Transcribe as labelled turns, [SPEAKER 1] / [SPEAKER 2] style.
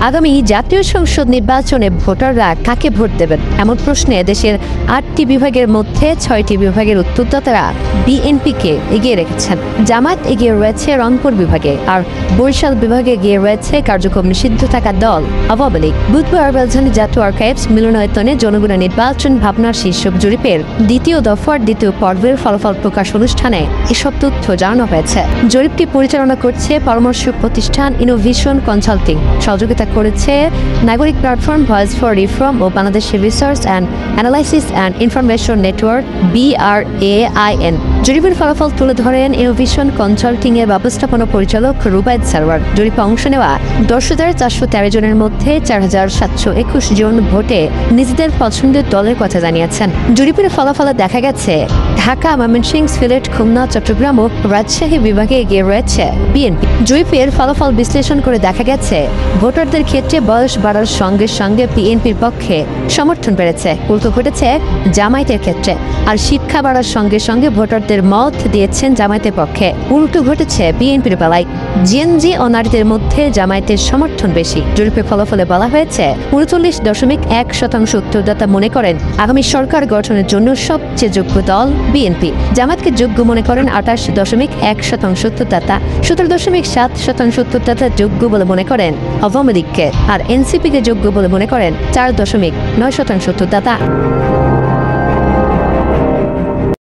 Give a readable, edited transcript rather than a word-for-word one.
[SPEAKER 1] আগামী জাতীয় সংসদ নির্বাচনে ভোটাররা কাকে ভোট দেবেন এমন প্রশ্নে দেশের ৮টি বিভাগের মধ্যে ৬টি বিভাগের উত্তরদাতারা বিএনপিকে এগিয়ে রেখেছেন। জামায়াত এগিয়ে রয়েছে রংপুর বিভাগে, আর বরিশাল বিভাগে এগিয়ে রয়েছে কার্যক্রম নিষিদ্ধ থাকা দল আওয়ামী লীগ। বুধবার রাজধানী জাতীয় আর্কাইভস মিলনায়তনে জনগণের নির্বাচন ভাবনার শীর্ষক জরিপের দ্বিতীয় দফার দ্বিতীয় পর্বের ফলাফল প্রকাশ অনুষ্ঠানে এসব তথ্য জানানো হয়েছে। জরিপটি পরিচালনা করছে পরামর্শ প্রতিষ্ঠান ইনোভেশন কনসাল্টিং, সহযোগিতা করেছে নাগরিক প্ল্যাটফর্ম ভয়েস ফর রিফর্ম ও Bangladesh research and analysis and information network BRAIN। জরিপের ফলাফল তুলে ধরেন ইনোভেশন কনসাল্টিং এর ব্যবস্থাপনা পরিচালক রুবায়েত সারওয়ার। জরিপে অংশ নেওয়া ১০,৪১৩ জনের মধ্যে ৪,৭২১ জন ভোটে নিজেদের পছন্দের দলের কথা জানিয়েছেন। জরিপের ফলাফলে দেখা গেছে ঢাকা, ময়মনসিংহ, সিলেট, খুলনা, চট্টগ্রাম ও রাজশাহী বিভাগে এগিয়ে রয়েছে বিএনপি। জরিপের ফলাফল বিশ্লেষণ করে দেখা গেছে ভোটারদের ক্ষেত্রে বয়স বাড়ার সঙ্গে সঙ্গে বিএনপির পক্ষে সমর্থন বেড়েছে। উল্টো ঘটেছে জামায়াতের ক্ষেত্রে। আর শিক্ষা বাড়ার সঙ্গে সঙ্গে ভোটারদের মত দিয়েছেন জামায়াতের পক্ষে। উল্টো ঘটেছে বিএনপির বেলায়। জেনজি ও নারীদের মধ্যে জামায়াতের সমর্থন বেশি। জরিপের ফলাফলে বলা হয়েছে ৩৯.১% উত্তরদাতা মনে করেন আগামী সরকার গঠনের জন্য সবচেয়ে যোগ্য দল বিএনপি। জামায়াতকে যোগ্য মনে করেন ২৮.১% উত্তরদাতা। ১৭.৭% উত্তরদাতা যোগ্য বলে মনে করেন আওয়ামী লীগকে, আর এনসিপিকে যোগ্য বলে মনে করেন ৪.৯% উত্তরদাতা।